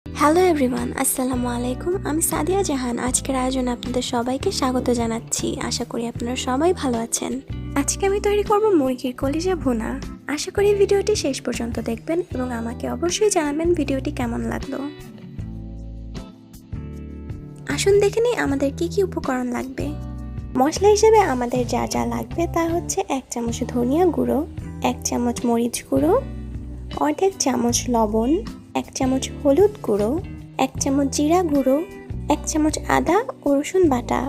Hello everyone, আসসালামু আলাইকুম। আমি সাদিয়া জাহান। আজকের আয়োজনে আপনাদের সবাইকে স্বাগত জানাচ্ছি। আশা করি আপনারা সবাই ভালো আছেন। আজকে আমি তৈরি করব মুরগির কলিজা ভুনা। আশা করি ভিডিওটি শেষ পর্যন্ত দেখবেন এবং আমাকে অবশ্যই জানাবেন ভিডিওটি কেমন লাগলো। আসুন দেখে নিই আমাদের কি কি উপকরণ লাগবে। মশলা হিসেবে আমাদের যা যা লাগবে তা হচ্ছে 1 চামচ ধনিয়া গুঁড়ো, 1 চামচ মরিচ গুঁড়ো, অর্ধেক চামচ লবণ, 1 চামচ হলুদ গুঁড়ো, 1 চামচ জিরা গুঁড়ো, 1 চামচ আদা ও রসুন বাটা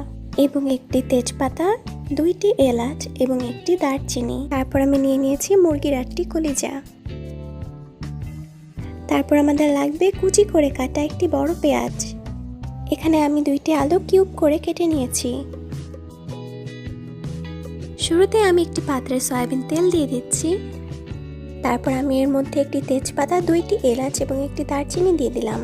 এবং একটি তেজপাতা, 2টি এলাচ এবং একটি দারচিনি। তারপর আমি নিয়ে নিয়েছি মুরগির 8টি কলিজা। তারপর আমাদের লাগবে কুচি করে কাটা একটি বড় পেঁয়াজ। এখানে আমি 2টি আলু কিউব করে কেটে নিয়েছি। শুরুতে আমি একটি পাত্রে সয়াবিন তেল দিয়ে দিচ্ছি। তারপর আমি এর মধ্যে একটি তেজপাতা, 2টি এলাচ এবং একটি দারচিনি দিয়ে দিলাম।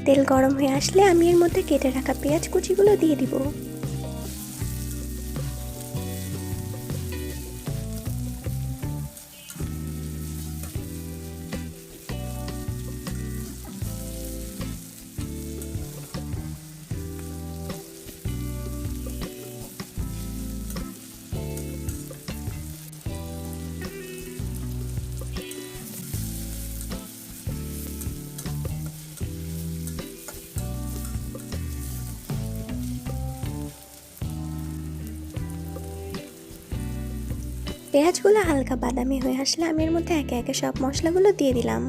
তেল গরম হয়ে আসলে আমি এর মধ্যে কেটে রাখা পেঁয়াজ কুচিগুলো দিয়ে দিব। পেঁয়াজগুলো হালকা বাদামি হয়ে আসলে আমি এর মধ্যে একে একে সব মশলাগুলো দিয়ে দিলাম।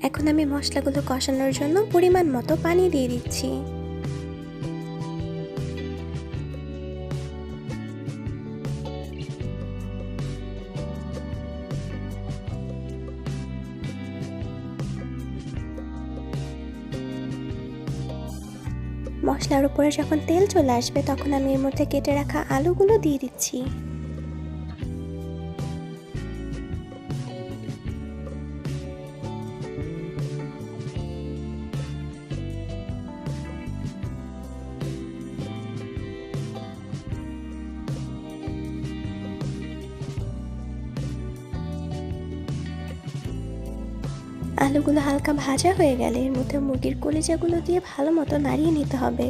এখন আমি মশলাগুলো কষানোর জন্য পরিমাণ মতো পানি দিয়ে দিচ্ছি। মশলার উপরে যখন তেল চলে আসবে তখন আমি এর মধ্যে কেটে রাখা আলুগুলো দিয়ে দিচ্ছি। আলুগুলো হালকা ভাজা হয়ে গেলে এর মধ্যে মুরগির কলিজাগুলো দিয়ে ভালো মতো নাড়িয়ে নিতে হবে।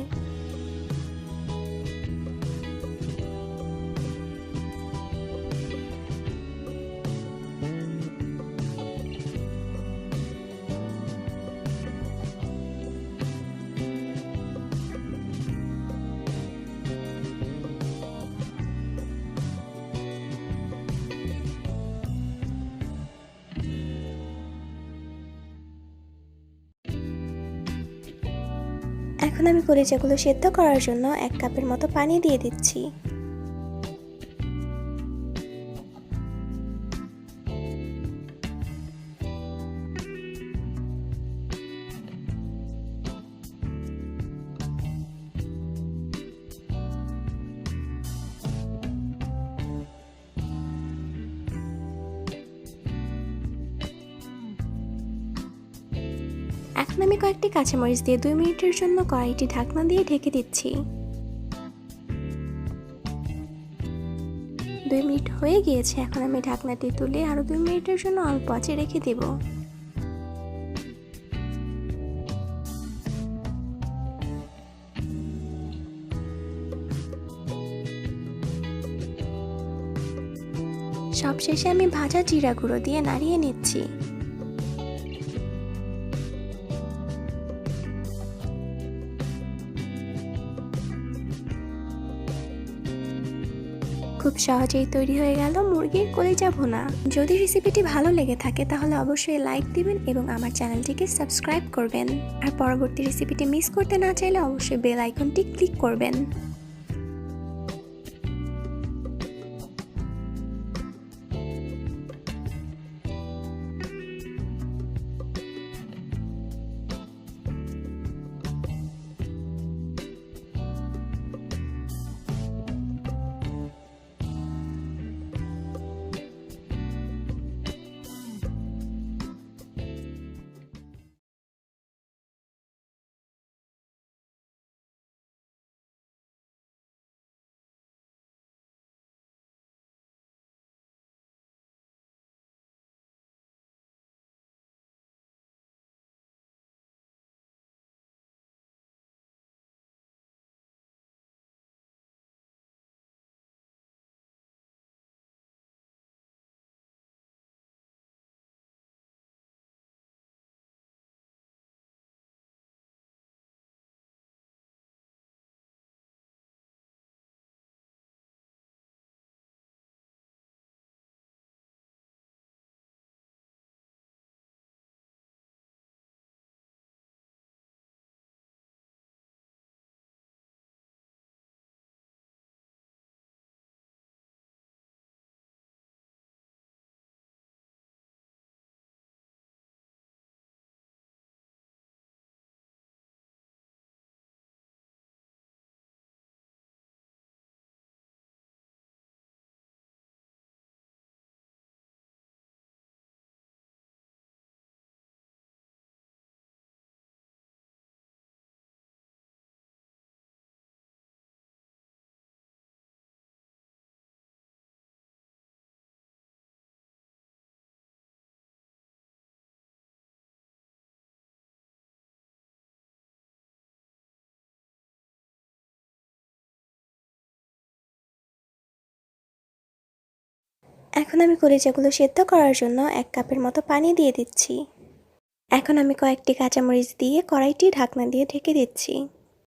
এখন আমি কলিজাগুলো সেদ্ধ করার জন্য 1 কাপের মতো পানি দিয়ে দিচ্ছি। এখন আমি কয়েকটি কাঁচামরিচ দিয়ে 2 মিনিটের জন্য কড়াইটি ঢাকনা দিয়ে ঢেকে দিচ্ছি। 2 মিনিট হয়ে গিয়েছে। এখন আমি ঢাকনাটি তুলে আরো 2 মিনিটের জন্য অল্প আঁচে রেখে দেব। সবশেষে আমি ভাজা জিরা গুঁড়ো দিয়ে নাড়িয়ে নিচ্ছি। খুব সহজেই তৈরি হয়ে গেল মুরগির কলিজা ভুনা। যদি রেসিপিটি ভালো লেগে থাকে তাহলে অবশ্যই লাইক দিবেন এবং আমার চ্যানেলটিকে সাবস্ক্রাইব করবেন। আর পরবর্তী রেসিপিটি মিস করতে না চাইলে অবশ্যই বেল আইকনটি ক্লিক করবেন। এখন আমি কলিজাগুলো সেদ্ধ করার জন্য 1 কাপের মতো পানি দিয়ে দিচ্ছি। এখন আমি কয়েকটি কাঁচামরিচ দিয়ে কড়াইটি ঢাকনা দিয়ে ঢেকে দিচ্ছি।